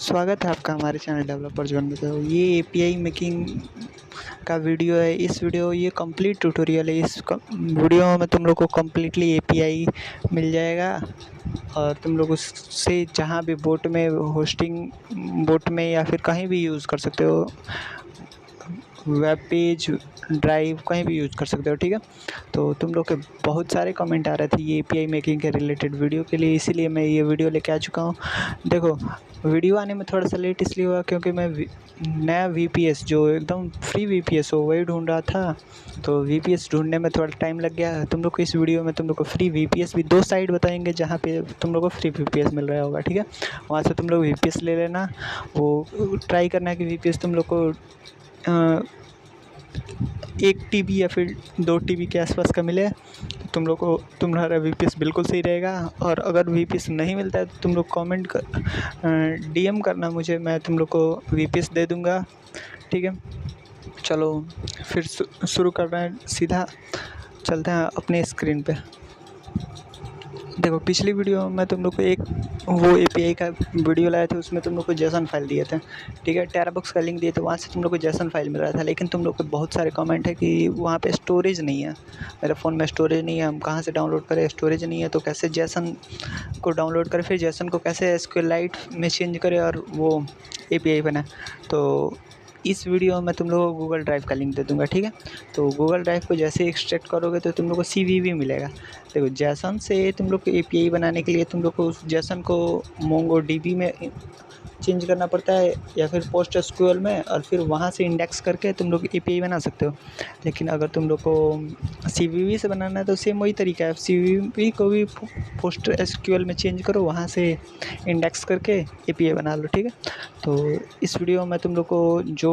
स्वागत है आपका हमारे चैनल डेवलपर जोन में। तो ये एपीआई मेकिंग का वीडियो है। ये कंप्लीट ट्यूटोरियल है। इस वीडियो में तुम लोग को कम्प्लीटली एपीआई मिल जाएगा और तुम लोग उससे जहाँ भी बोट में या फिर कहीं भी यूज़ कर सकते हो। वेब पेज, ड्राइव, कहीं भी यूज़ कर सकते हो। ठीक है, तो तुम लोग के बहुत सारे कमेंट आ रहे थे ये एपीआई मेकिंग के रिलेटेड वीडियो के लिए, इसीलिए मैं ये वीडियो लेके आ चुका हूँ। देखो, वीडियो आने में थोड़ा सा लेट इसलिए हुआ क्योंकि मैं नया वीपीएस, जो एकदम फ्री वीपीएस हो, वही ढूंढ रहा था। तो वीपीएस ढूंढने में थोड़ा टाइम लग गया। तुम लोग को इस वीडियो में तुम लोग को फ्री वीपीएस भी 2 साइट बताएंगे जहाँ पे तुम लोग को फ्री वीपीएस मिल रहा होगा। ठीक है, वहाँ से तुम लोग वीपीएस ले लेना। वो ट्राई करना कि वीपीएस तुम लोग को 1 टीबी या फिर 2 टीबी के आसपास का मिले, तो तुम लोग को तुम्हारा वीपीएस बिल्कुल सही रहेगा। और अगर वीपीएस नहीं मिलता है तो तुम लोग डीएम करना मुझे, मैं तुम लोग को वीपीएस दे दूँगा। ठीक है, चलो फिर शुरू कर रहे हैं। सीधा चलते हैं अपने स्क्रीन पे। देखो, पिछली वीडियो में तुम लोग को एक वो एपीआई का वीडियो लाए थे, उसमें तुम लोग को जेसन फाइल दिए थे। ठीक है, टेराबक्स का लिंक दिए थे, वहाँ से तुम लोग को जेसन फाइल मिल रहा था। लेकिन तुम लोग को बहुत सारे कमेंट है कि वहाँ पे स्टोरेज नहीं है, मेरे फ़ोन में स्टोरेज नहीं है, हम कहाँ से डाउनलोड करें, स्टोरेज नहीं है तो कैसे जेसन को डाउनलोड करें, फिर जेसन को कैसे एसक्यूएलाइट में चेंज करें और वो एपीआई बनाए। तो इस वीडियो में तुम लोगों को गूगल ड्राइव का लिंक दे दूँगा। ठीक है, तो गूगल ड्राइव को जैसे एक्सट्रैक्ट करोगे तो तुम लोग को सीवीवी मिलेगा। देखो, जेसन से तुम लोग को एपीआई बनाने के लिए तुम लोग को उस जेसन को मोंगोडीबी में चेंज करना पड़ता है या फिर पोस्ट एसक्यूएल में, और फिर वहाँ से इंडेक्स करके तुम लोग एपीआई बना सकते हो। लेकिन अगर तुम लोग को सीवीवी से बनाना है तो सेम वही तरीका है, सीवीवी को भी पोस्ट एसक्यूएल में चेंज करो, वहाँ से इंडेक्स करके एपीआई बना लो। ठीक है, तो इस वीडियो में तुम लोग को जो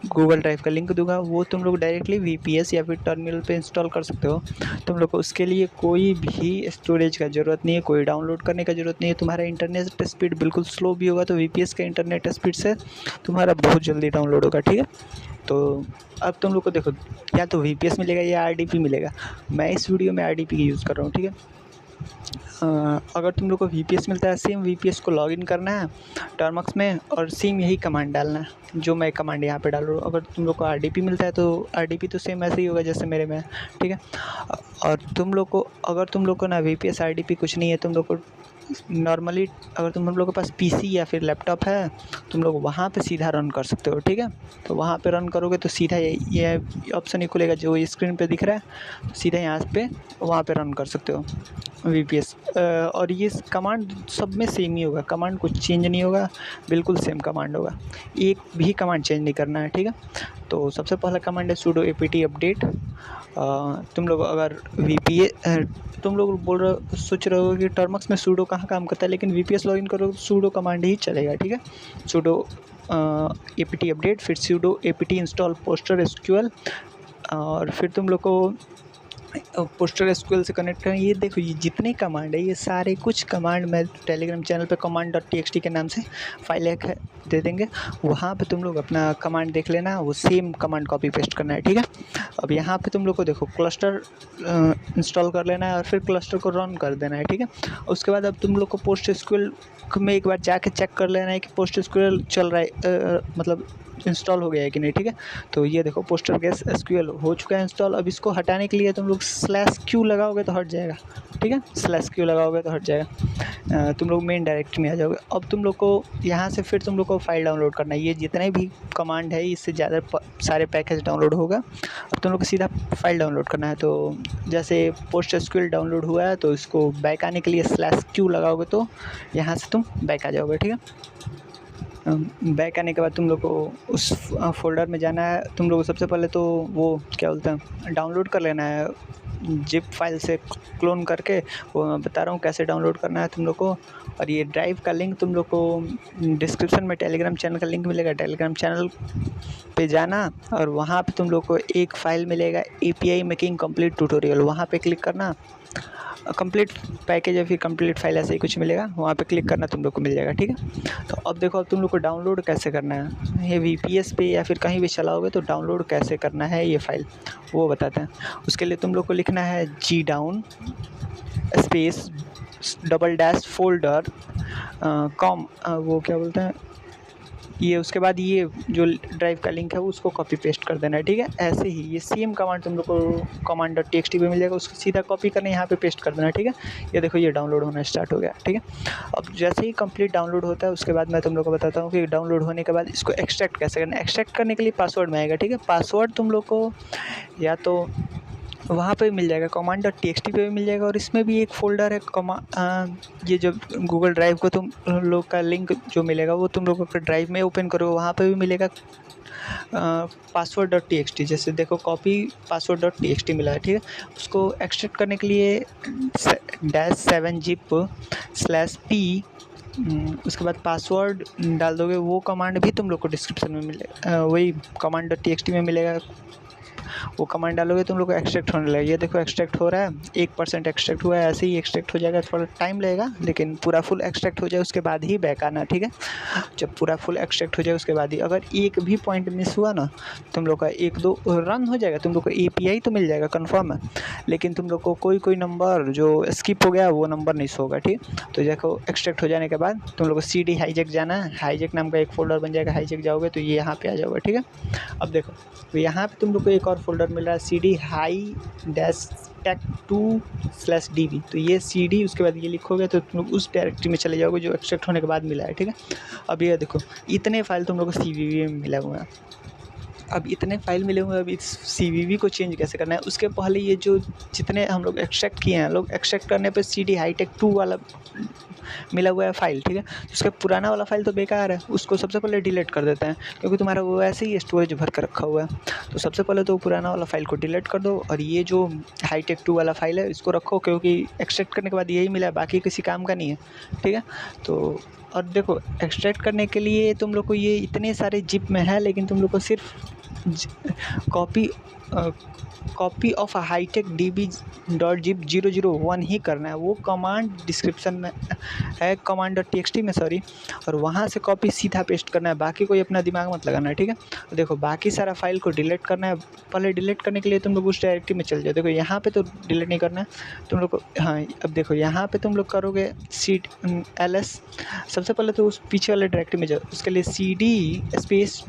गूगल ड्राइव का लिंक दूंगा वो तुम लोग डायरेक्टली वीपीएस या फिर टर्मिनल पे इंस्टॉल कर सकते हो। तुम लोग को उसके लिए कोई भी स्टोरेज का ज़रूरत नहीं है, कोई डाउनलोड करने का ज़रूरत नहीं है। तुम्हारा इंटरनेट स्पीड बिल्कुल स्लो भी होगा तो वीपीएस के इंटरनेट स्पीड से तुम्हारा बहुत जल्दी डाउनलोड होगा। ठीक है, तो अब तुम लोग को देखो, या तो वीपीएस मिलेगा या आरडीपी मिलेगा। मैं इस वीडियो में आरडीपी की यूज़ कर रहा हूँ। ठीक है, अगर तुम लोग को वीपीएस मिलता है, सेम वीपीएस को लॉगिन करना है टर्मक्स में और सेम यही कमांड डालना है जो मैं कमांड यहाँ पे डाल रहा हूँ। अगर तुम लोग को आरडीपी मिलता है तो आरडीपी तो सेम ऐसे ही होगा जैसे मेरे में है। ठीक है, और अगर तुम लोग को ना वीपीएस आरडीपी कुछ नहीं है, तुम लोग को नॉर्मली अगर तुम लोग के पास पीसी या फिर लैपटॉप है, तुम लोग वहाँ पे सीधा रन कर सकते हो। ठीक है, तो वहाँ पे रन करोगे तो सीधा ये ऑप्शन ही खुलेगा जो स्क्रीन पे दिख रहा है, तो सीधा यहाँ पे वहाँ पे रन कर सकते हो वीपीएस। और ये कमांड सब में सेम ही होगा, कमांड कुछ चेंज नहीं होगा, बिल्कुल सेम कमांड होगा, एक भी कमांड चेंज नहीं करना है। ठीक है, तो सबसे पहला कमांड है sudo apt अपडेट। तुम लोग अगर तुम लोग सोच रहे हो कि टर्मक्स में sudo कहाँ काम करता है, लेकिन वीपीएस लॉगिन करो तो sudo कमांड ही चलेगा। ठीक है, sudo apt अपडेट, फिर sudo apt install poster SQL, और फिर तुम लोग को पोस्टर एसक्यूएल से कनेक्ट करें। ये देखो, ये जितने कमांड है ये सारे कुछ कमांड मैं टेलीग्राम चैनल पे command.txt के नाम से फाइल एक है दे देंगे, वहाँ पे तुम लोग अपना कमांड देख लेना, वो सेम कमांड कॉपी पेस्ट करना है। ठीक है, अब यहाँ पे तुम लोग को देखो क्लस्टर इंस्टॉल कर लेना है और फिर क्लस्टर को रन कर देना है। ठीक है, उसके बाद अब तुम लोग को पोस्ट एसक्यूएल में एक बार जाके चेक कर लेना है कि पोस्ट एसक्यूएल चल रहा है, मतलब इंस्टॉल हो गया है कि नहीं। ठीक है, तो ये देखो पोस्टर गेस एसक्यूएल हो चुका है इंस्टॉल। अब इसको हटाने के लिए तुम लोग /q लगाओगे तो हट जाएगा। ठीक है, /q लगाओगे तो हट जाएगा, तुम लोग मेन डायरेक्टरी में आ जाओगे। अब तुम लोग को यहाँ से फिर तुम लोग को फाइल डाउनलोड करना है। ये जितने भी कमांड है इससे ज़्यादा सारे पैकेज डाउनलोड होगा। अब तुम लोग को सीधा फाइल डाउनलोड करना है। तो जैसे पोस्ट एसक्यूएल डाउनलोड हुआ है तो इसको बैक आने के लिए /q लगाओगे तो यहाँ से तुम बैक आ जाओगे। ठीक है, बैक आने के बाद तुम लोग को उस फोल्डर में जाना है। तुम लोग को सबसे पहले तो वो क्या बोलते हैं, डाउनलोड कर लेना है जिप फाइल से क्लोन करके, वो मैं बता रहा हूँ कैसे डाउनलोड करना है तुम लोग को। और ये ड्राइव का लिंक तुम लोग को डिस्क्रिप्शन में टेलीग्राम चैनल का लिंक मिलेगा, टेलीग्राम चैनल पे जाना और वहाँ पे तुम लोग को एक फ़ाइल मिलेगा एपीआई मेकिंग कंप्लीट ट्यूटोरियल, वहाँ पे क्लिक करना। कंप्लीट पैकेज या फिर कंप्लीट फाइल ऐसे ही कुछ मिलेगा, वहाँ पे क्लिक करना, तुम लोग को मिल जाएगा। ठीक है, तो अब देखो, अब तुम लोग को डाउनलोड कैसे करना है, ये वीपीएस पे या फिर कहीं भी चलाओगे तो डाउनलोड कैसे करना है ये फाइल वो बताते हैं। उसके लिए तुम लोग को लिखना है gdown स्पेस /folder वो क्या बोलते हैं ये उसके बाद ये जो ड्राइव का लिंक है उसको कॉपी पेस्ट कर देना है, ठीक है। ऐसे ही ये सेम कमांड तुम लोग को command.txt पे मिल जाएगा, उसको सीधा कॉपी करना है, यहाँ पे पेस्ट कर देना है, ठीक है। ये देखो ये डाउनलोड होना स्टार्ट हो गया, ठीक है। अब जैसे ही कंप्लीट डाउनलोड होता है उसके बाद मैं तुम लोग को बताता हूँ कि डाउनलोड होने के बाद इसको एक्सट्रैक्ट कैसे करना है। एक्सट्रैक्ट करने के लिए पासवर्ड में आएगा, ठीक है। पासवर्ड तुम लोग को या तो वहाँ पे मिल जाएगा, command.txt पे भी मिल जाएगा, और इसमें भी एक फ़ोल्डर है ये जो गूगल ड्राइव को तुम लोग का लिंक जो मिलेगा वो तुम लोगों को ड्राइव में ओपन करो, वहाँ पे भी मिलेगा password.txt। जैसे देखो कॉपी password.txt मिला है, ठीक है। उसको एक्सट्रैक्ट करने के लिए -7zip/p उसके बाद पासवर्ड डाल दोगे, वो कमांड भी तुम लोग को डिस्क्रिप्शन में मिलेगा, वही command.txt में मिलेगा। वो कमांड डालोगे तुम लोग को एक्सट्रैक्ट होने लगेगा। ये देखो एक्सट्रैक्ट हो रहा है, 1% एक्सट्रैक्ट हुआ है, ऐसे ही एक्सट्रैक्ट हो जाएगा, थोड़ा टाइम लगेगा, लेकिन पूरा फुल एक्सट्रैक्ट हो जाए उसके बाद ही बैक आना, ठीक है। जब पूरा फुल एक्सट्रैक्ट हो जाए उसके बाद ही, अगर एक भी पॉइंट मिस हुआ ना तुम लोग का 1-2 रन हो जाएगा, तुम लोग को API तो मिल जाएगा कन्फर्म है, लेकिन तुम लोग को कोई नंबर जो स्किप हो गया वो नंबर नहीं शो होगा, ठीक। तो देखो एक्सट्रैक्ट हो जाने के बाद तुम लोग को CD हाईजैक जाना है, हाईजैक नाम का एक फ़ोल्डर बन जाएगा, हाईजैक जाओगे तो ये यहाँ पे आ जाओगे, ठीक है। अब देखो तो यहाँ पे तुम लोग को एक और फोल्डर मिल रहा है CD -tech2/db, तो ये CD उसके बाद ये लिखोगे तो तुम लोग उस डायरेक्टरी में चले जाओगे जो एक्सट्रैक्ट होने के बाद मिला है, ठीक है। अब ये देखो इतने फाइल तुम लोग को CVV में मिला हुआ है। अब इतने फाइल मिले हुए हैं, अब इस CVV को चेंज कैसे करना है। उसके पहले ये जो जितने हम लोग एक्सट्रैक्ट किए हैं, लोग एक्सट्रैक्ट करने पे CD HiTech2 वाला मिला हुआ है फाइल, ठीक है। उसका पुराना वाला फाइल तो बेकार है, उसको सबसे पहले डिलीट कर देते हैं, क्योंकि तुम्हारा वो ऐसे ही स्टोरेज भर कर रखा हुआ है। तो सबसे पहले तो पुराना वाला फाइल को डिलीट कर दो, और ये जो HiTech2 वाला फाइल है इसको रखो, क्योंकि एक्सट्रैक्ट करने के बाद यही मिला है, बाकी किसी काम का नहीं है, ठीक है। तो और देखो एक्सट्रैक्ट करने के लिए तुम लोग को ये इतने सारे जिप में है, लेकिन तुम लोग को सिर्फ कॉपी ऑफ हाईटेक DB.zip 001 ही करना है। वो कमांड डिस्क्रिप्शन में है, command.txt में सॉरी, और वहाँ से कॉपी सीधा पेस्ट करना है, बाकी कोई अपना दिमाग मत लगाना है, ठीक है। देखो बाकी सारा फाइल को डिलीट करना है। पहले डिलीट करने के लिए तुम लोग उस डायरेक्टरी में चल जाओ। देखो यहाँ पे तो डिलीट नहीं करना है तुम लोग को, हाँ। अब देखो यहाँ पे तुम लोग करोगे ls, सबसे पहले तो उस पीछे वाले डायरेक्टरी में जाओ, उसके लिए CD space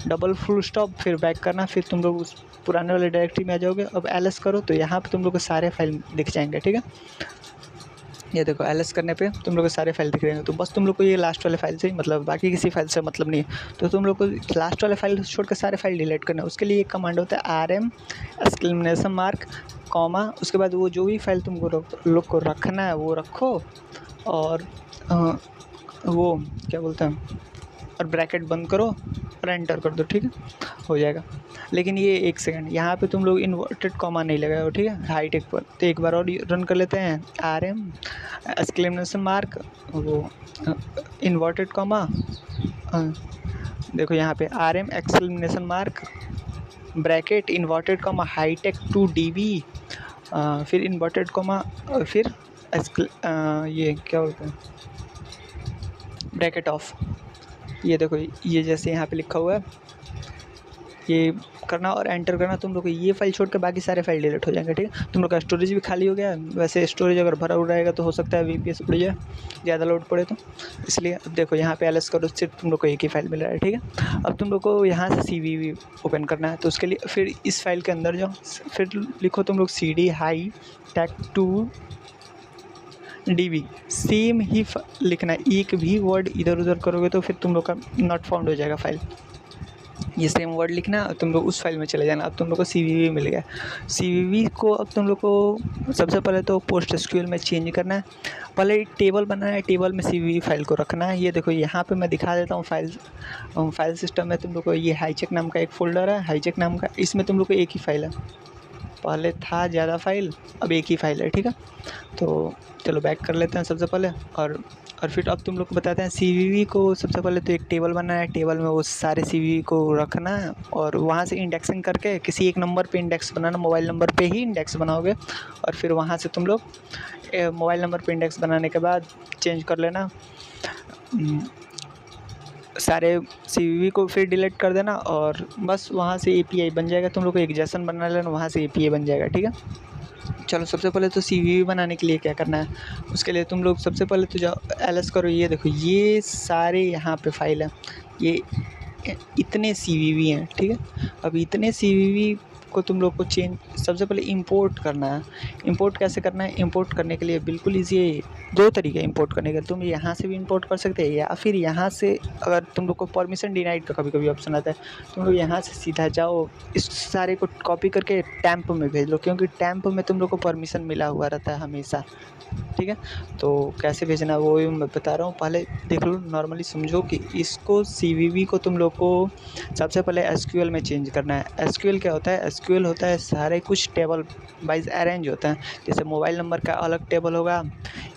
double full stop फिर बैक करना, फिर तुम लोग उस पुराने वाले डायरेक्टरी में आ जाओगे। अब ls करो तो यहाँ पे तुम लोग को सारे फाइल दिख जाएंगे, ठीक है। ये देखो ls करने पे तुम लोग को सारे फाइल दिख रहे हैं, तो बस तुम लोग को ये लास्ट वाले फाइल से ही मतलब, बाकी किसी फाइल से मतलब नहीं है। तो तुम लोग को लास्ट वाले फाइल छोड़ कर सारे फाइल डिलीट करना है। उसके लिए एक कमांड होता है RM !, कॉमा, उसके बाद वो जो भी फाइल तुमको लोग को रखना है वो रखो, और वो क्या बोलते हैं, और ब्रैकेट बंद करो और एंटर कर दो, ठीक है, हो जाएगा। लेकिन ये 1 सेकंड यहाँ पे तुम लोग इन्वर्टेड कॉमा नहीं लगाओ, ठीक है, हाईटेक पर। तो एक बार और रन कर लेते हैं, RM !, वो इन्वर्टेड कॉमा, देखो यहाँ पे RM bracket inverted comma HiTech2DB, फिर इन्वर्टेड कॉमा, फिर ये क्या बोलते हैं, ब्रैकेट ऑफ। ये देखो ये जैसे यहाँ पे लिखा हुआ है, ये करना और एंटर करना। तुम लोग को ये फाइल छोड़ के बाकी सारे फाइल डिलीट हो जाएंगे, ठीक है। तुम लोग का स्टोरेज भी खाली हो गया। वैसे स्टोरेज अगर भरा हुआ रहेगा तो हो सकता है VPS उड़ जाए, ज़्यादा लोड पड़े तो, इसलिए। अब देखो यहाँ पे ls करो, सिर्फ तुम लोग को एक ही फाइल मिल रहा है, ठीक है। अब तुम लोग को यहाँ से CVV ओपन करना है, तो उसके लिए फिर इस फाइल के अंदर जाओ, फिर लिखो तुम लोग CD HiTech2DB, सेम ही लिखना है। एक भी वर्ड इधर उधर करोगे तो फिर तुम लोग का नॉट फाउंड हो जाएगा फाइल। ये सेम वर्ड लिखना, तुम लोग उस फाइल में चले जाना। अब तुम लोग को CVV मिल गया। CVV को अब तुम लोग को सबसे पहले तो PostgreSQL में चेंज करना है। पहले टेबल बनाना है, टेबल में CVV फाइल को रखना है। ये देखो यहाँ पे मैं दिखा देता हूँ फाइल सिस्टम में तुम लोग को ये हाईचेक नाम का एक फ़ोल्डर है, हाईचेक नाम का, इसमें तुम लोग को एक ही फाइल है। पहले था ज़्यादा फाइल, अब एक ही फाइल है, ठीक है। तो चलो बैक कर लेते हैं सबसे पहले, और फिर अब तुम लोग को बताते हैं CVV को सबसे पहले तो एक टेबल बनाना है। टेबल में वो सारे CVV को रखना है, और वहाँ से इंडेक्सिंग करके किसी एक नंबर पे इंडेक्स बनाना, मोबाइल नंबर पे ही इंडेक्स बनाओगे। और फिर वहाँ से तुम लोग मोबाइल नंबर पे इंडेक्स बनाने के बाद चेंज कर लेना सारे CVV को, फिर डिलीट कर देना, और बस वहाँ से API बन जाएगा। तुम लोग को एक JSON बना लेना, वहाँ से API बन जाएगा, ठीक है। चलो सबसे पहले तो सीवीवी बनाने के लिए क्या करना है, उसके लिए तुम लोग सबसे पहले तो जाओ एलएस करो। ये देखो ये सारे यहाँ पे फाइल हैं, ये इतने सीवीवी हैं, ठीक है। अब इतने सीवीवी को तुम लोग को चेंज सबसे पहले इंपोर्ट करना है। इंपोर्ट कैसे करना है, इंपोर्ट करने के लिए बिल्कुल ईजी है। दो तरीके इंपोर्ट करने के, तुम यहाँ से भी इंपोर्ट कर सकते हैं या फिर यहाँ से अगर तुम लोग को परमिशन डिनाइड का कभी कभी ऑप्शन आता है, तुम लोग यहाँ से सीधा जाओ, इस सारे को कॉपी करके टैंप में भेज लो, क्योंकि टैंप में तुम लोग को परमिशन मिला हुआ रहता है हमेशा, ठीक है। तो कैसे भेजना है वो मैं बता रहा हूँ, पहले देख लो, नॉर्मली समझो कि इसको सीवीवी को तुम लोग को सबसे पहले एसक्यूएल में चेंज करना है। एसक्यूएल क्या होता है, एसक्यूएल होता है सारे कुछ टेबल वाइज अरेंज होता है। जैसे मोबाइल नंबर का अलग टेबल होगा,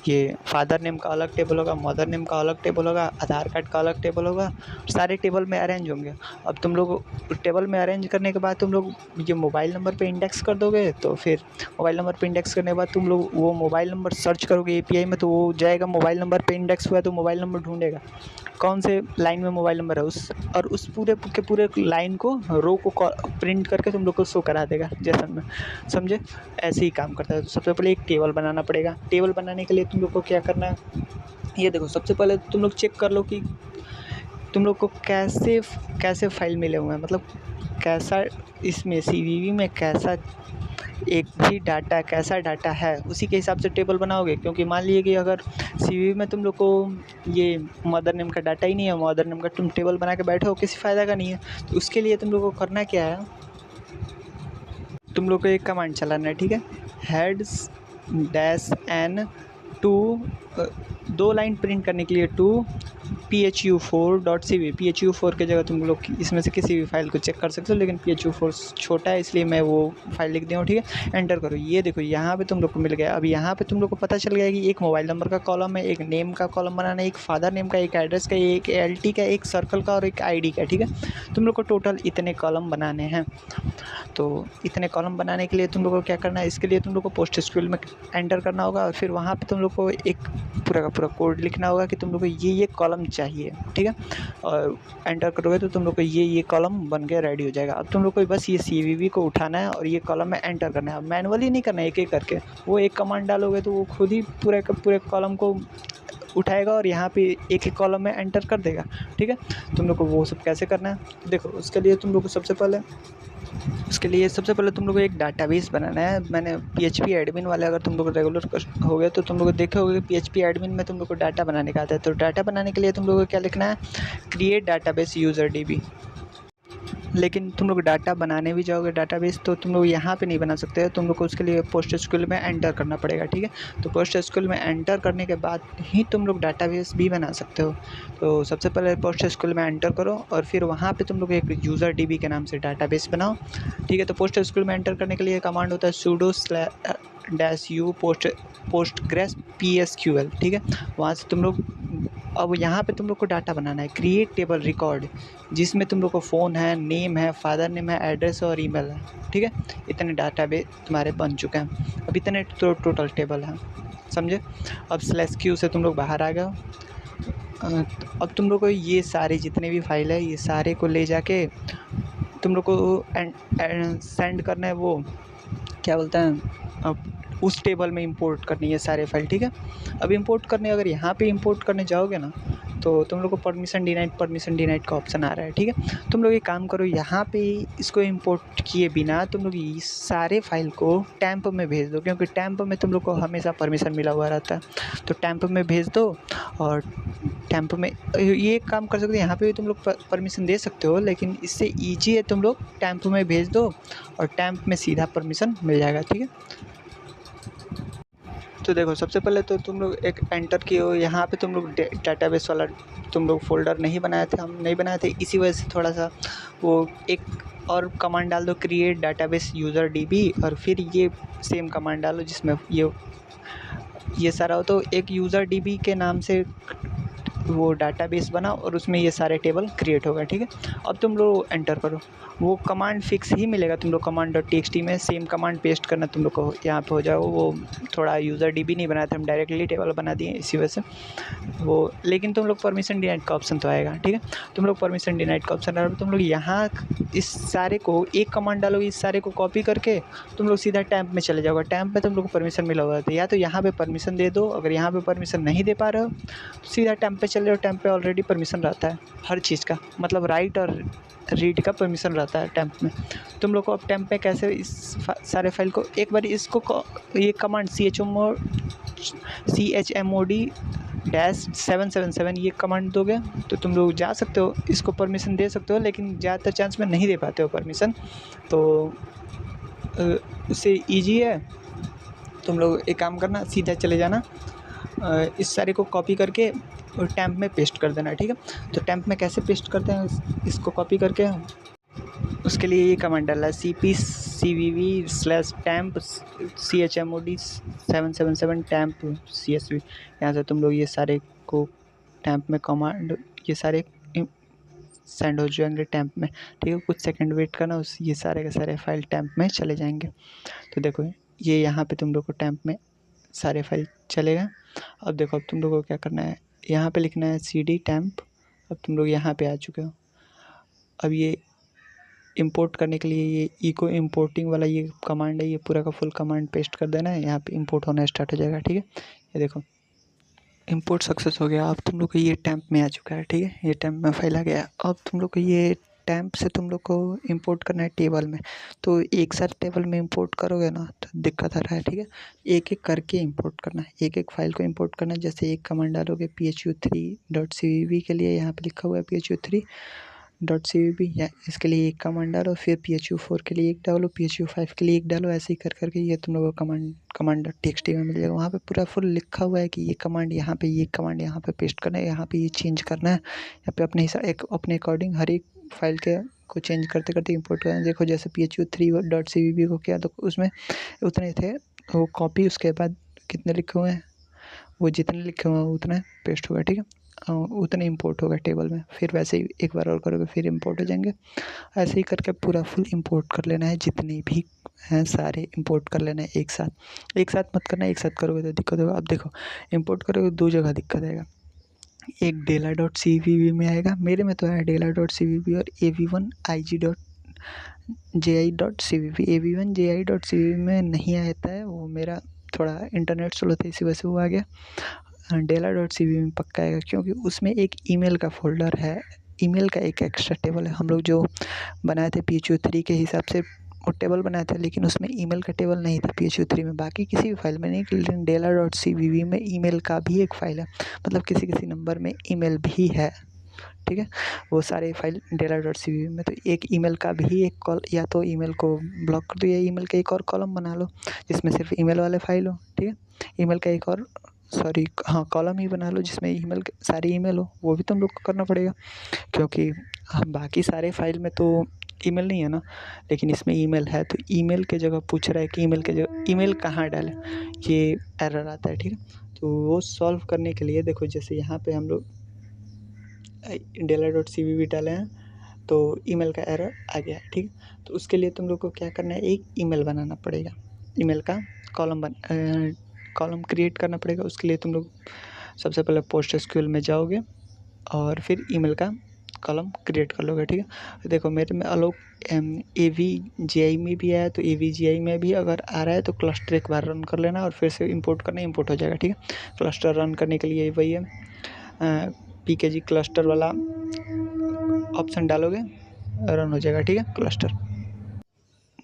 ये फादर नेम का अलग टेबल होगा, मदर नेम का अलग टेबल होगा, आधार कार्ड का अलग टेबल होगा, सारे टेबल में अरेंज होंगे। अब तुम लोग टेबल में अरेंज करने के बाद तुम लोग ये मोबाइल नंबर पे इंडेक्स कर दोगे, तो फिर मोबाइल नंबर पे इंडेक्स करने के बाद तुम लोग वो मोबाइल नंबर सर्च करोगे एपीआई में, तो वो जाएगा मोबाइल नंबर पे इंडेक्स हुआ है तो मोबाइल नंबर ढूंढेगा कौन से लाइन में मोबाइल नंबर है और उस पूरे के पूरे लाइन को रो को प्रिंट करके तुम लोग को शो करा देगा जेसन में, समझे। ऐसे ही काम करता है। तो सबसे पहले एक टेबल बनाना पड़ेगा। टेबल बनाने के लिए तुम लोग को क्या करना है, ये देखो सबसे पहले तुम लोग चेक कर लो कि तुम लोग को कैसे फाइल मिले हुए हैं, मतलब कैसा इसमें सीवीवी में कैसा एक भी डाटा कैसा डाटा है, उसी के हिसाब से टेबल बनाओगे। क्योंकि मान लीजिए कि अगर सीवीवी में तुम लोग को ये मदर नेम का डाटा ही नहीं है, मदर नेम का तुम टेबल बना के बैठे हो, किसी फ़ायदा का नहीं है। तो उसके लिए तुम लोग को करना क्या है, तुम लोग को एक कमांड चलाना है, ठीक है। हेड्स डैश एन टू, दो लाइन प्रिंट करने के लिए टू phu4.cv, phu4 की जगह तुम लोग इसमें से किसी भी फाइल को चेक कर सकते हो, लेकिन phu4 छोटा है इसलिए मैं वो फाइल लिख दिया हूँ, ठीक है। एंटर करो। ये देखो यहाँ पे तुम लोग को मिल गया। अब यहाँ पे तुम लोग को पता चल गया कि एक मोबाइल नंबर का कॉलम है, एक नेम का कॉलम बनाना है, एक फादर नेम का, एक एड्रेस का, एक एलटी का, एक सर्कल का और एक आईडी का, ठीक है। तुम लोग को टोटल इतने कॉलम बनाने हैं। तो इतने कॉलम बनाने के लिए तुम लोग को क्या करना है, इसके लिए तुम लोग को पोस्टस्क्रिप्ट में एंटर करना होगा और फिर वहाँ पे तुम लोग को एक पूरा का पूरा कोड लिखना होगा कि तुम लोग को ये कॉलम चाहिए, ठीक है। और एंटर करोगे तो तुम लोग को ये कॉलम बन के रेडी हो जाएगा। अब तुम लोग को बस ये सीवीवी को उठाना है और ये कॉलम में एंटर करना है। मैनुअली नहीं करना है, एक एक करके। वो एक कमांड डालोगे तो वो खुद ही पूरे के पूरे कॉलम को उठाएगा और यहाँ पे एक एक कॉलम में एंटर कर देगा, ठीक है। तुम लोग को वो सब कैसे करना है, देखो उसके लिए तुम लोग को सबसे पहले तुम लोग को एक डाटाबेस बनाना है। मैंने PHP एडमिन वाले अगर तुम लोग रेगुलर हो गए तो तुम लोग देखे होगे PHP एडमिन में तुम लोग को डाटा बनाने का आता है। तो डाटा बनाने के लिए तुम लोग को क्या लिखना है, क्रिएट डाटाबेस यूज़र DB। लेकिन तुम लोग डाटा बनाने भी जाओगे डाटाबेस तो तुम लोग यहाँ पे नहीं बना सकते हो, तुम लोग को उसके लिए पोस्टस्क्रिप्ट में एंटर करना पड़ेगा, ठीक है। तो पोस्टस्क्रिप्ट में एंटर करने के बाद ही तुम लोग डाटाबेस भी बना सकते हो। तो सबसे पहले पोस्टस्क्रिप्ट में एंटर करो और फिर वहाँ पे तुम लोग एक यूज़र DB के नाम से डाटाबेस बनाओ, ठीक है। तो पोस्टस्क्रिप्ट में एंटर करने के लिए कमांड होता है sudo -u postgres PSQL, ठीक है। वहाँ से तुम लोग अब यहाँ पे तुम लोग को डाटा बनाना है, क्रिएट टेबल रिकॉर्ड, जिसमें तुम लोग को फ़ोन है, नेम है, फादर नेम है, एड्रेस और ईमेल है, ठीक है। इतने डाटा बेस तुम्हारे बन चुके हैं। अब इतने टोटल टेबल हैं, समझे। अब /q से तुम लोग बाहर आ गए। अब तुम लोग को ये सारे जितने भी फाइल है ये सारे को ले जाके तुम लोग को सेंड करना है, वो क्या बोलते हैं, अब उस टेबल में इंपोर्ट करनी है सारे फाइल, ठीक है। अब इंपोर्ट करने अगर यहाँ पे इंपोर्ट करने जाओगे ना तो तुम लोग को परमिशन डिनाइड का ऑप्शन आ रहा है, ठीक है। तुम लोग एक काम करो, यहाँ पे इसको इंपोर्ट किए बिना तुम लोग इस सारे फाइल को टैंप में भेज दो, क्योंकि टैंप में तुम लोग को हमेशा परमिशन मिला हुआ रहता है। तो टैंप में भेज दो और टैंप में ये एक काम कर सकते हो, यहाँ पे भी तुम लोग परमिशन दे सकते हो, लेकिन इससे ईजी है, तुम लोग टैंप में भेज दो और टैंप में सीधा परमिशन मिल जाएगा, ठीक है। तो देखो सबसे पहले तो तुम लोग एक एंटर किए हो, यहाँ पे तुम लोग डाटाबेस वाला तुम लोग फ़ोल्डर नहीं बनाए थे, हम नहीं बनाए थे, इसी वजह से थोड़ा सा वो एक और कमांड डाल दो, क्रिएट डाटाबेस यूज़र DB, और फिर ये सेम कमांड डालो जिसमें ये सारा हो। तो एक यूज़र DB के नाम से वो डाटाबेस बना और उसमें ये सारे टेबल क्रिएट होगा, ठीक है। अब तुम लोग एंटर करो, वो कमांड फिक्स ही मिलेगा तुम लोग command.txt में, सेम कमांड पेस्ट करना तुम लोग को यहाँ पे हो जाएगा। वो थोड़ा यूज़र DB नहीं बनाया था, हम डायरेक्टली टेबल बना दिए इसी वजह से वो, लेकिन तुम लोग परमिशन डिनाइड का ऑप्शन तो आएगा, ठीक है। तुम लोग परमिशन डिनाइड का ऑप्शन आएगा, तुम लोग यहाँ इस सारे को एक कमांड डालोगे, इस सारे को कॉपी करके तुम लोग सीधा टैम्प में चले जाओगे। टैम्प में तुम लोग को परमिशन मिला होगा तो या तो यहाँ पे परमिशन दे दो, अगर यहाँ पे परमिशन नहीं दे पा रहे हो तो सीधा टैम्प पे चले जाओ। टैम्प पे ऑलरेडी परमिशन रहता है हर चीज़ का, मतलब राइट और रीड का परमिशन रहता है टैम्प में। तुम लोग को अब टैम्प पे कैसे इस सारे फाइल को एक बार इसको ये कमांड chmod-777 ये कमांड दोगे तो तुम लोग जा सकते हो, इसको परमिशन दे सकते हो, लेकिन ज़्यादातर चांस में नहीं दे पाते हो परमिशन, तो उससे ईजी है। तुम लोग एक काम करना, सीधा चले जाना, इस सारे को कॉपी करके और टैम्प में पेस्ट कर देना, ठीक है। तो टैम्प में कैसे पेस्ट करते हैं, इसको कॉपी करके उसके लिए ये कमांड डालना है cpcvv/temp chmod777 temp csv। यहाँ से तुम लोग ये सारे को टैम्प में कमांड ये सारे सेंड हो जाएंगे टैम्प में, ठीक है। कुछ सेकंड वेट करना, ये सारे के सारे फाइल टैम्प में चले जाएंगे। तो देखो ये यहाँ पे तुम लोग को टैम्प में सारे फाइल चलेगा। अब देखो अब तुम लोग को क्या करना है, यहाँ पे लिखना है cd temp। अब तुम लोग यहाँ पे आ चुके हो। अब ये इंपोर्ट करने के लिए ये इको इम्पोर्टिंग वाला ये कमांड है, ये पूरा का फुल कमांड पेस्ट कर देना है, यहाँ पे इंपोर्ट होना स्टार्ट हो जाएगा, ठीक है। ये देखो इंपोर्ट सक्सेस हो गया। अब तुम लोग को ये टैम्प में आ चुका है, ठीक है, ये टैम्प में फाइल आ गया। अब तुम लोग को ये टैम्प से तुम लोग को इंपोर्ट करना है टेबल में, तो एक साथ टेबल में इंपोर्ट करोगे ना तो दिक्कत आ रहा है, ठीक है। एक एक करके इंपोर्ट करना है, एक एक फाइल को इंपोर्ट करना है। जैसे एक कमांड डालोगे phu3.cvv के लिए, यहाँ पे लिखा हुआ है phu3.cvv, या इसके लिए एक कमांड डालो, फिर phu4 के लिए एक डालो, phu5 के लिए एक डालो, ऐसे ही कर करके ये तुम लोगों को command.txt में मिल जाएगा। वहाँ पे पूरा फुल लिखा हुआ है कि ये कमांड यहाँ पे, ये कमांड यहाँ पे पेस्ट करना है, यहाँ पे ये चेंज करना है, यहाँ पे अपने हिसाब अपने अकॉर्डिंग हर एक फाइल के को चेंज करते करते इंपोर्ट करना है। देखो जैसे phu3.cvv को किया तो उसमें उतने थे, वो कॉपी, उसके बाद कितने लिखे हुए हैं, वो जितने लिखे हुए हैं उतने पेस्ट होगा, ठीक है, उतने इंपोर्ट होगा टेबल में। फिर वैसे ही एक बार और करोगे फिर इंपोर्ट हो जाएंगे। ऐसे ही करके पूरा फुल इंपोर्ट कर लेना है, जितने भी हैं सारे इंपोर्ट कर लेना है एक साथ मत करना, एक साथ करोगे तो दिक्कत होगा। अब देखो इंपोर्ट करोगे दो जगह दिक्कत आएगा, एक dela.cvv में आएगा, मेरे में तो है dela.cvv, और av1ji.cvv। av1ji.cvv में नहीं आता है, वो मेरा थोड़ा इंटरनेट स्लो था इसी वजह से वो आ गया। dela.cvv में पक्का आएगा, क्योंकि उसमें एक ईमेल का फोल्डर है, ईमेल का एक एक्स्ट्रा टेबल है। हम लोग जो बनाए थे phu3 के हिसाब से वो टेबल बनाया था, लेकिन उसमें ईमेल का टेबल नहीं था phu3 में, बाकी किसी भी फाइल में नहीं, लेकिन dela.cvv में ईमेल का भी एक फाइल है, मतलब किसी किसी नंबर में ईमेल भी है, ठीक है। वो सारे फाइल dela.cvv में, तो एक ईमेल का भी एक कॉल, या तो ईमेल को ब्लॉक कर दो या ईमेल का एक और कॉलम बना लो जिसमें सिर्फ ईमेल वाले फाइल हो, ठीक है। ईमेल का एक और कॉलम ही बना लो जिसमें ईमेल सारी ईमेल हो, वो भी तुम लोग को करना पड़ेगा, क्योंकि बाकी सारे फाइल में तो ईमेल नहीं है ना, लेकिन इसमें ईमेल है। तो ईमेल के जगह पूछ रहा है कि ईमेल के जगह ईमेल कहाँ डालें, ये एरर आता है, ठीक है। तो वो सॉल्व करने के लिए देखो जैसे यहाँ पे हम लोग dela.cvv डाले हैं तो ईमेल का एरर आ गया है, ठीक है। तो उसके लिए तुम लोग को क्या करना है, एक ईमेल बनाना पड़ेगा, ईमेल का कॉलम क्रिएट करना पड़ेगा। उसके लिए तुम लोग सबसे पहले PostgreSQL में जाओगे और फिर ईमेल का कॉलम क्रिएट कर लोगे, ठीक है। देखो मेरे में अलोक avgi में भी आया, तो avgi में भी अगर आ रहा है तो क्लस्टर एक बार रन कर लेना और फिर से इंपोर्ट करना, इंपोर्ट हो जाएगा, ठीक है। क्लस्टर रन करने के लिए वही है, pkg क्लस्टर वाला ऑप्शन डालोगे रन हो जाएगा, ठीक है, क्लस्टर।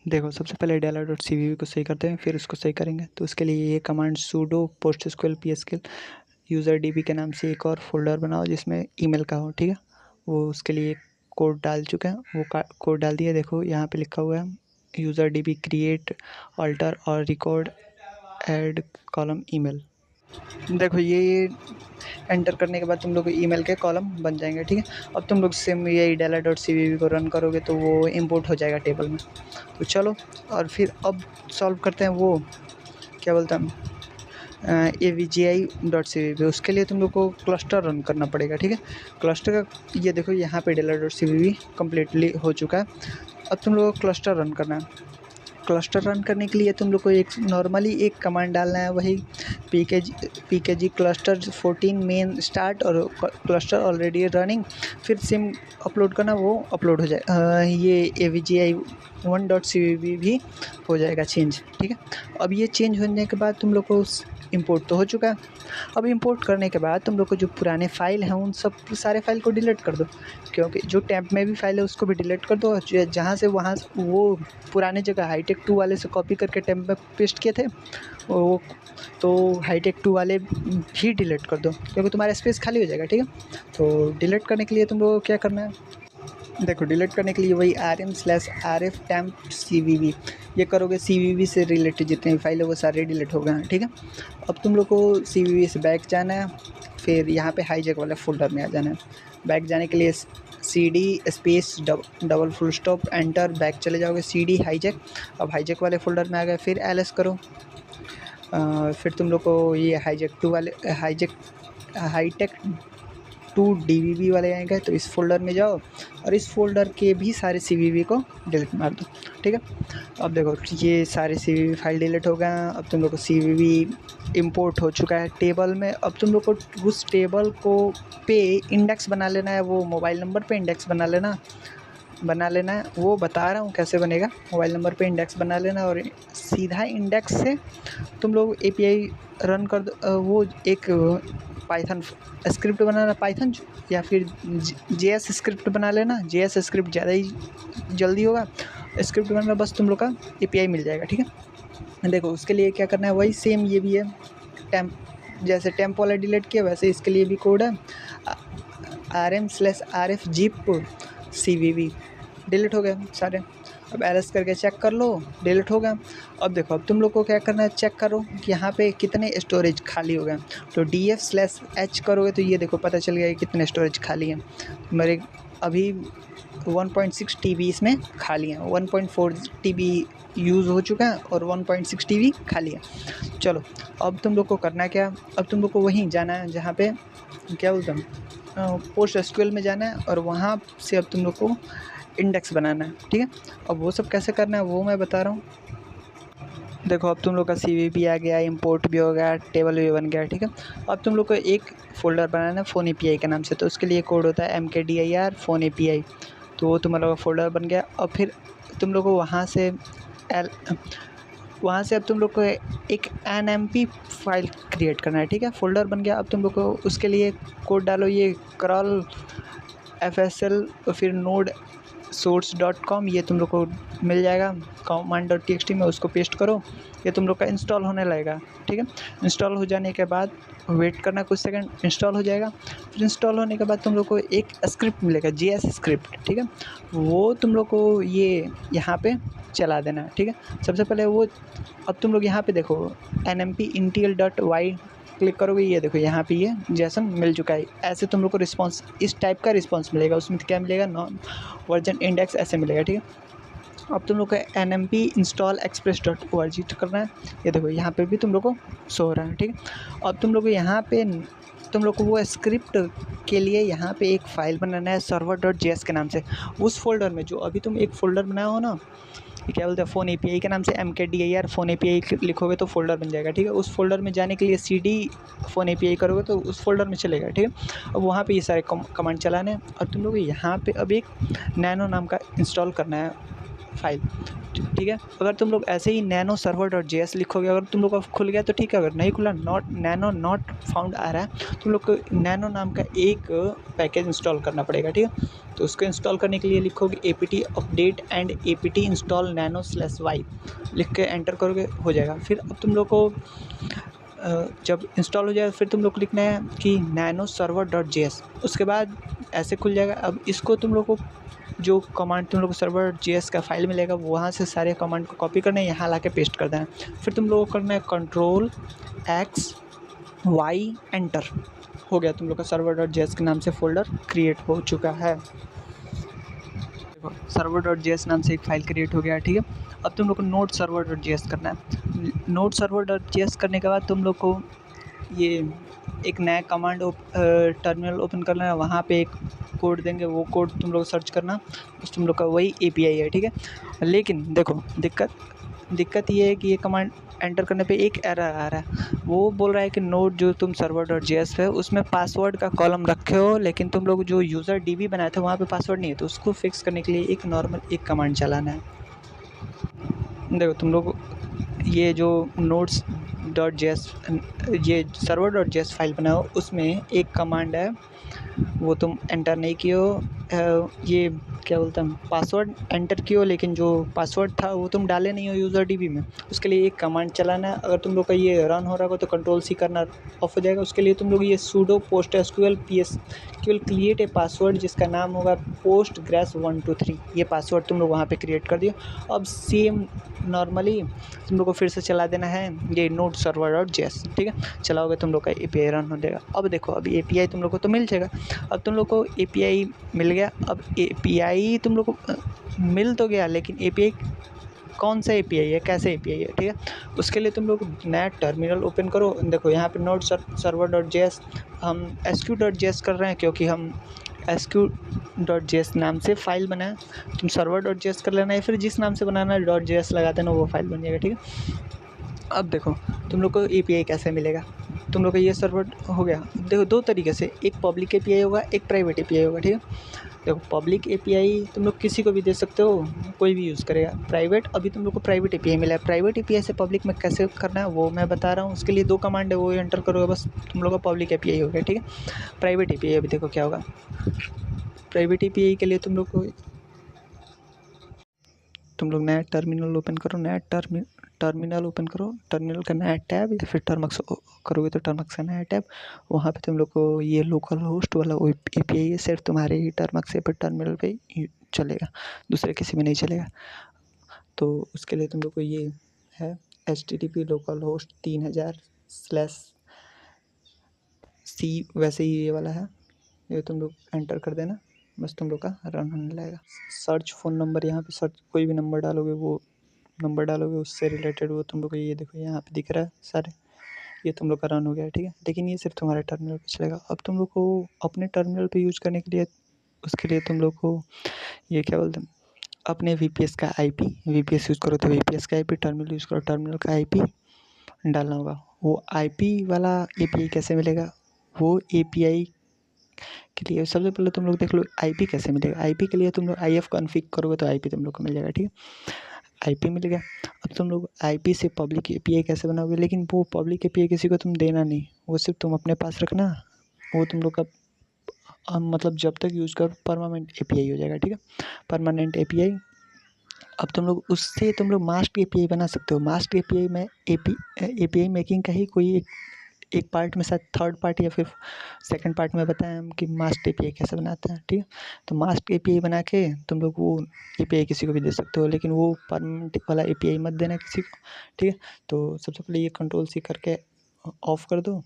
देखो सबसे पहले dela.cvv को सही करते हैं, फिर उसको सही करेंगे। तो उसके लिए ये command sudo PostgreSQL psql user DB के नाम से एक और फोल्डर बनाओ जिसमें ईमेल का हो, ठीक है। वो उसके लिए कोड डाल चुके हैं, वो कोड डाल दिया। देखो यहाँ पे लिखा हुआ है यूज़र DB क्रिएट अल्टर और रिकॉर्ड ऐड कॉलम ईमेल। देखो ये एंटर करने के बाद तुम लोग को ईमेल के कॉलम बन जाएंगे, ठीक है। अब तुम लोग सेम यही dela.cvv को रन करोगे तो वो इंपोर्ट हो जाएगा टेबल में। तो चलो और फिर अब सॉल्व करते हैं, वो क्या बोलते हैं avgi.cvv, उसके लिए तुम लोग को क्लस्टर रन करना पड़ेगा, ठीक है। क्लस्टर का ये देखो यहाँ पे dealer.cvv कम्प्लीटली हो चुका है। अब तुम लोग को क्लस्टर रन करना है। क्लस्टर रन करने के लिए तुम लोग को एक नॉर्मली एक कमांड डालना है, वही pkg क्लस्टर 14 मेन स्टार्ट और क्लस्टर ऑलरेडी रनिंग, फिर सिम अपलोड करना, वो अपलोड हो जाए। ये avgi1.cvv भी हो जाएगा चेंज, ठीक है। अब ये चेंज होने के बाद तुम लोग को इंपोर्ट तो हो चुका है। अब इंपोर्ट करने के बाद तुम लोग को जो पुराने फाइल हैं उन सब सारे फाइल को डिलीट कर दो, क्योंकि जो टेम्प में भी फाइल है उसको भी डिलीट कर दो, और जहाँ से वहाँ वो पुराने जगह हाईटेक 2 वाले से कॉपी करके टेम्प में पेस्ट किए थे वो, तो हाईटेक 2 वाले भी डिलीट कर दो, क्योंकि तुम्हारा स्पेस खाली हो जाएगा, ठीक है। तो डिलीट करने के लिए तुम लोग को क्या करना है, देखो डिलीट करने के लिए वही rm/rf temp cvv ये करोगे, cvv से रिलेटेड जितने भी फाइल है वो सारे डिलीट हो गए हैं, ठीक है। अब तुम लोग को cvv से बैक जाना है, फिर यहाँ पे हाईजैक वाले फोल्डर में आ जाना है। बैक जाने के लिए cd space double full stop enter, back चले जाओगे cd हाईजैक। अब हाईजैक वाले फोल्डर में आ गए, फिर ls करो। फिर तुम लोग को ये हाईटेक 2 DVV वाले आएंगे, तो इस फोल्डर में जाओ और इस फोल्डर के भी सारे CVV को डिलीट मार दो, ठीक है। अब देखो ये सारे CVV फाइल डिलीट हो गए हैं। अब तुम लोग को CVV इंपोर्ट हो चुका है टेबल में। अब तुम लोग को उस टेबल को पे इंडेक्स बना लेना है, वो मोबाइल नंबर पे इंडेक्स बना लेना है। वो बता रहा हूँ कैसे बनेगा। मोबाइल नंबर पे इंडेक्स बना लेना और सीधा इंडेक्स से तुम लोग API रन कर दो। वो एक पाइथन स्क्रिप्ट बनाना, पाइथन या फिर JS स्क्रिप्ट बना लेना। JS स्क्रिप्ट ज़्यादा ही जल्दी होगा। स्क्रिप्ट बनाना बस तुम लोग का API मिल जाएगा, ठीक है। देखो उसके लिए क्या करना है, वही सेम ये भी है, टेम्प जैसे टेम्प वाला डिलीट किया वैसे इसके लिए भी कोड है, rm/rf zip cvv डिलीट हो गए सारे। अब ls करके चेक कर लो, डिलीट हो गया। अब देखो अब तुम लोग को क्या करना है, चेक करो कि यहाँ पे कितने स्टोरेज खाली हो गए। तो df/h करोगे तो ये देखो पता चल गया कि कितने स्टोरेज खाली हैं। मेरे अभी 1.6 TB इसमें खाली हैं, 1.4 TB यूज़ हो चुका है और 1.6 TB खाली है। चलो अब तुम लोग को करना क्या, अब तुम लोग को वहीं जाना है जहाँ पे क्या बोलते हैं PostgreSQL में जाना है, और वहाँ से अब तुम लोग को इंडेक्स बनाना है, ठीक है। अब वो सब कैसे करना है वो मैं बता रहा हूँ। देखो अब तुम लोग का CV भी आ गया, इंपोर्ट भी हो गया, टेबल भी बन गया, ठीक है। अब तुम लोग को एक फ़ोल्डर बनाना है फ़ोन API के नाम से, तो उसके लिए कोड होता है mkdir फ़ोन API। तो वो तुम लोग का फ़ोल्डर बन गया। और फिर तुम लोग को वहाँ से अब तुम लोग को एक nmp फाइल क्रिएट करना है, ठीक है। फ़ोल्डर बन गया। अब तुम लोग को उसके लिए कोड डालो, ये curl fsl फिर node source.com, ये तुम लोग को मिल जाएगा command.txt में, उसको पेस्ट करो, ये तुम लोग का इंस्टॉल होने लगेगा, ठीक है। इंस्टॉल हो जाने के बाद वेट करना कुछ सेकंड, इंस्टॉल हो जाएगा। फिर इंस्टॉल होने के बाद तुम लोग को एक स्क्रिप्ट मिलेगा, JS स्क्रिप्ट, ठीक है। वो तुम लोग को ये यहाँ पे चला देना है, ठीक है। सबसे पहले वो अब तुम लोग यहाँ पे देखो nmp intel.y क्लिक करोगे, ये देखो यहाँ पे ये जेसन मिल चुका है। ऐसे तुम लोग को रिस्पांस इस टाइप का रिस्पांस मिलेगा। उसमें क्या मिलेगा, नॉन वर्जन इंडेक्स ऐसे मिलेगा, ठीक है। अब तुम लोग को nmp install express.org करना है। ये देखो यहाँ पे भी तुम लोग को शो हो रहा है, ठीक है। अब तुम लोग को यहाँ पे तुम लोग को वो स्क्रिप्ट के लिए यहाँ पे एक फ़ाइल बनाना है server.js के नाम से। उस फोल्डर में जो अभी तुम एक फ़ोल्डर बनाया हो ना, क्या बोलते हैं फ़ोन API के नाम से mkdir फ़ोन API लिखोगे तो फोल्डर बन जाएगा, ठीक है। उस फोल्डर में जाने के लिए cd फ़ोन API करोगे तो उस फोल्डर में चलेगा, ठीक है। अब वहाँ पे ये सारे कमांड चलाने हैं। और तुम लोग यहाँ पे अब एक नैनो नाम का इंस्टॉल करना है फाइल, ठीक है। अगर तुम लोग ऐसे ही nano server.js लिखोगे, अगर तुम लोग का खुल गया तो ठीक है, अगर नहीं खुला नॉट फाउंड आ रहा है, तुम लोग को नैनो नाम का एक पैकेज इंस्टॉल करना पड़ेगा, ठीक है। तो उसको इंस्टॉल करने के लिए लिखोगे apt update and apt install nano/y लिख के एंटर करोगे, हो जाएगा। फिर अब तुम लोग को जब इंस्टॉल हो जाए फिर तुम लोग को लिखना है कि nano server.js, उसके बाद ऐसे खुल जाएगा। अब इसको तुम लोग को जो कमांड तुम लोग को server.js का फाइल मिलेगा वहाँ से सारे कमांड को कॉपी करना है, यहाँ ला के पेस्ट कर देना है। फिर तुम लोग को करना है Ctrl+X+Y एंटर, हो गया तुम लोग का server.js के नाम से फ़ोल्डर क्रिएट हो चुका है। सर्वर डॉट जेएस नाम से एक फ़ाइल क्रिएट हो गया, ठीक है। अब तुम लोग को नोड सर्वर डॉट जेएस करना है। नोड सर्वर डॉट जेएस करने के बाद तुम लोग को ये एक नया कमांड टर्मिनल ओपन करना है, वहाँ पे एक कोड देंगे, वो कोड तुम लोग सर्च करना, बस तुम लोग का वही एपीआई है, ठीक है। लेकिन देखो दिक्कत ये है कि ये कमांड एंटर करने पे एक एरर आ रहा है। वो बोल रहा है कि नोड जो तुम सर्वर डॉट जेएस है उसमें पासवर्ड का कॉलम रखे हो, लेकिन तुम लोग जो यूज़र डीबी बनाए थे वहाँ पे पासवर्ड नहीं है, तो उसको फिक्स करने के लिए एक नॉर्मल एक कमांड चलाना है। देखो तुम लोग ये जो नोड्स डॉट जेएस ये सर्वर डॉट जेएस फाइल बनाओ, उसमें एक कमांड है, वो तुम एंटर नहीं किए हो। ये क्या बोलते हैं, पासवर्ड एंटर किए हो, लेकिन जो पासवर्ड था वो तुम डाले नहीं हो यूज़र डीबी में। उसके लिए एक कमांड चलाना है। अगर तुम लोग का ये रन हो रहा होगा तो कंट्रोल सी करना ऑफ हो जाएगा। उसके लिए तुम लोग ये sudo postgresql PSQL create a password जिसका नाम होगा postgres123, ये पासवर्ड तुम लोग वहाँ पे क्रिएट कर दियो। अब सेम नॉर्मली तुम लोग को फिर से चला देना है ये नोड सर्वर डॉट जेएस, ठीक है। चलाओगे तुम लोग का एपीआई रन हो जाएगा। अब देखो अभी एपीआई तुम लोग को तो मिल जाएगा। अब तुम लोग को एपीआई मिल गया। अब एपीआई तुम लोग को मिल तो गया, लेकिन एपीआई कौन सा एपीआई है, कैसे एपीआई है, ठीक है। उसके लिए तुम लोग नया टर्मिनल ओपन करो। देखो यहाँ पे नोड सर्वर डॉट जेएस, हम एसक्यू डॉट जेएस कर रहे हैं क्योंकि हम एसक्यू डॉट जेएस नाम से फ़ाइल बनाए। तुम सर्वर डॉट जेएस कर लेना, या फिर जिस नाम से बनाना है डॉट जेएस लगा देना, वो फाइल बन जाएगा, ठीक है। अब देखो तुम लोग को एपीआई कैसे मिलेगा। तुम लोग का ये सर्वर हो गया। देखो दो तरीके से, एक पब्लिक एपीआई होगा, एक प्राइवेट एपीआई होगा, ठीक है। देखो पब्लिक एपीआई तुम लोग किसी को भी दे सकते हो, कोई भी यूज़ करेगा। प्राइवेट अभी तुम लोग को प्राइवेट एपीआई मिला है। प्राइवेट एपीआई से पब्लिक में कैसे करना है वो मैं बता रहा हूँ। उसके लिए दो कमांड है, वो एंटर करोगे बस तुम लोग का पब्लिक एपीआई हो गया, ठीक है। प्राइवेट एपीआई अभी देखो क्या होगा। प्राइवेट एपीआई के लिए तुम लोग नया टर्मिनल ओपन करो, नया टर्मिनल ओपन करो, टर्मिनल का नया टैब, या फिर टर्मक्स करोगे तो टर्मक्स का नया टैब। वहाँ पे तुम लोग को ये लोकल होस्ट वाला एपीआई है, सिर्फ तुम्हारे ही टर्मक्स पर टर्मिनल पे ही चलेगा, दूसरे किसी में नहीं चलेगा। तो उसके लिए तुम लोग को ये है HTTP लोकल होस्ट 3000/C, वैसे ही ये वाला है, ये तुम लोग एंटर कर देना, बस तुम लोग का रन होने लगेगा। सर्च फ़ोन नंबर, यहाँ पे सर्च कोई भी नंबर डालोगे, वो नंबर डालोगे उससे रिलेटेड वो तुम लोग को ये देखो यहाँ पे दिख रहा है सारे, ये तुम लोग का रन हो गया, ठीक है। लेकिन ये सिर्फ तुम्हारे टर्मिनल पे चलेगा। अब तुम लोग को अपने टर्मिनल पे यूज करने के लिए, उसके लिए तुम लोग को ये क्या बोलते हैं, अपने वीपीएस का आईपी, वीपीएस यूज़ करो तो वीपीएस का आईपी, टर्मिनल यूज़ करो टर्मिनल का आईपी डालना होगा। वो आईपी वाला एपीआई कैसे मिलेगा, वो एपीआई के लिए सबसे पहले तुम लोग देख लो आईपी कैसे मिलेगा। आईपी के लिए तुम लोग IF कॉन्फ़िग करोगे तो आईपी तुम लोग को मिल जाएगा, ठीक है। आईपी मिल गया। अब तुम लोग आईपी से पब्लिक एपीआई कैसे बनाओगे, लेकिन वो पब्लिक एपीआई किसी को तुम देना नहीं, वो सिर्फ तुम अपने पास रखना। वो तुम लोग का मतलब जब तक यूज़ करो परमानेंट एपीआई हो जाएगा, ठीक है, परमानेंट एपीआई। अब तुम लोग उससे तुम लोग मास्क एपीआई बना सकते हो। मास्क एपीआई में एपीआई मेकिंग का ही कोई एक पार्ट में, शायद थर्ड पार्ट या फिर सेकंड पार्ट में बताया हम कि मास्क एपीआई कैसे बनाते हैं, ठीक है। तो मास्क एपीआई बना के तुम लोग वो एपीआई किसी को भी दे सकते हो, लेकिन वो परमानेंट वाला एपीआई मत देना किसी को, ठीक है। तो सबसे पहले ये कंट्रोल सी करके ऑफ कर दो,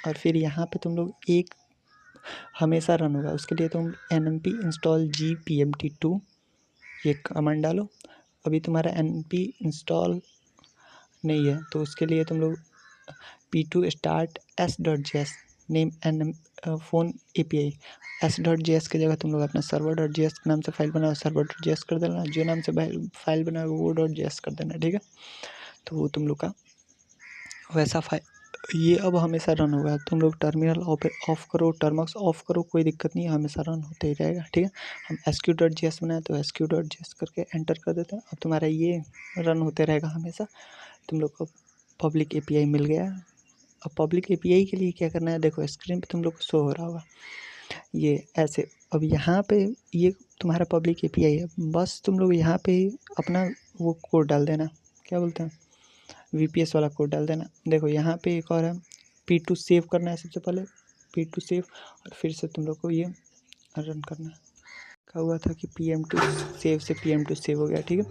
और फिर यहाँ पे तुम लोग एक हमेशा रन होगा, उसके लिए तुम nmp install gpmt2 ये कमांड डालो। अभी तुम्हारा np इंस्टॉल नहीं है तो उसके लिए तुम लोग p2 start s.js name an phone API s.js की जगह तुम लोग अपना server.js नाम से फाइल बनाओ, server.js कर देना, जो नाम से फाइल बनाओ वो .js कर देना, ठीक है। तो वो तुम लोग का वैसा ये अब हमेशा रन होगा। तुम लोग टर्मिनल ऑफ करो, टर्मक्स ऑफ करो, कोई दिक्कत नहीं है, हमेशा रन होते ही रहेगा, ठीक है। हम sq.js बनाए तो sq.js करके एंटर कर देते हैं। अब तुम्हारा ये रन होते रहेगा हमेशा। तुम लोग को पब्लिक एपीआई मिल गया। अब पब्लिक एपीआई के लिए क्या करना है, देखो स्क्रीन पे तुम लोग को शो हो रहा होगा ये ऐसे। अब यहाँ पे ये तुम्हारा पब्लिक एपीआई है, बस तुम लोग यहाँ पे अपना वो कोड डाल देना, क्या बोलते हैं, वीपीएस वाला कोड डाल देना। देखो यहाँ पे एक और है, P2 सेव करना है सबसे पहले, P2 सेव, और फिर से तुम लोग को ये रन करना है। क्या हुआ था कि PM2 सेव से PM2 सेव हो गया, ठीक है।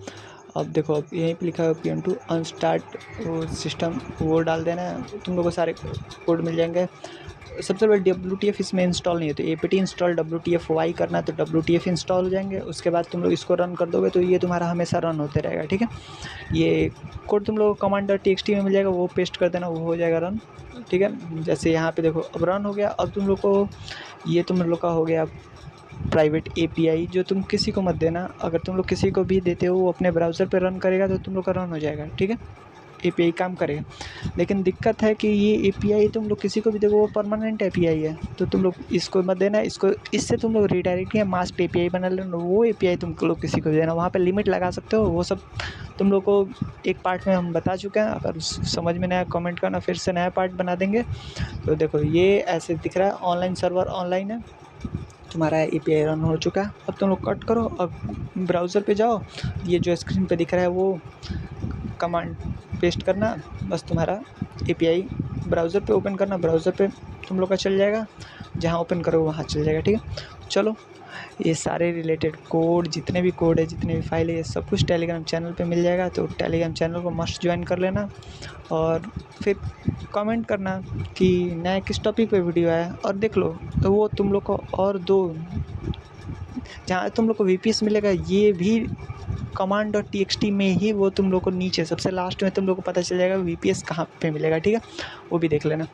अब देखो अब यहीं पे लिखा है PM2 अनस्टार्ट वो सिस्टम, वो डाल देना है, तुम लोग को सारे कोड मिल जाएंगे। सबसे पहले WTF इसमें इंस्टॉल नहीं है, तो apt इंस्टॉल WTF-y करना है, तो WTF इंस्टॉल हो जाएंगे। उसके बाद तुम लोग इसको रन कर दोगे तो ये तुम्हारा हमेशा रन होते रहेगा, ठीक है। ये कोड तुम लोग को command.txt में मिल जाएगा, वो पेस्ट कर देना, वो हो जाएगा रन, ठीक है। जैसे यहाँ पे देखो अब रन हो गया। अब तुम लोग को ये तुम लोग का हो गया प्राइवेट API, जो तुम किसी को मत देना। अगर तुम लोग किसी को भी देते हो वो अपने ब्राउज़र पे रन करेगा तो तुम लोग का रन हो जाएगा, ठीक है। API काम करेगा, लेकिन दिक्कत है कि ये API तुम लोग किसी को भी देखो वो परमानेंट API है, तो तुम लोग इसको मत देना। इसको इससे तुम लोग रिडायरेक्ट या मास्क API बना लेना, वो API तुम लोग किसी को देना। वहाँ पे लिमिट लगा सकते हो, वो सब तुम लोग को एक पार्ट में हम बता चुके हैं। अगर समझ में नहीं आया कमेंट करना, फिर से नया पार्ट बना देंगे। तो देखो ये ऐसे दिख रहा है, ऑनलाइन सर्वर ऑनलाइन है, तुम्हारा API रन हो चुका है। अब तुम लोग कट करो, अब ब्राउज़र पे जाओ, ये जो स्क्रीन पे दिख रहा है वो कमांड पेस्ट करना, बस तुम्हारा API ब्राउज़र पे ओपन करना, ब्राउज़र पे तुम लोग का चल जाएगा, जहाँ ओपन करो वहाँ चल जाएगा, ठीक है। चलो ये सारे रिलेटेड कोड, जितने भी कोड है, जितने भी फाइल है, ये सब कुछ टेलीग्राम चैनल पे मिल जाएगा। तो टेलीग्राम चैनल को मस्ट ज्वाइन कर लेना और फिर कमेंट करना कि नया किस टॉपिक पे वीडियो आया, और देख लो तो वो तुम लोग को और दो जहाँ तुम लोग को VPS मिलेगा, ये भी command.txt में ही वो तुम लोग को नीचे सबसे लास्ट में तुम लोग को पता चल जाएगा VPS कहाँ पे मिलेगा, ठीक है। वो भी देख लेना।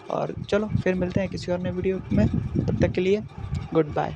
और चलो फिर मिलते हैं किसी और नए वीडियो में, तब तक के लिए गुड बाय।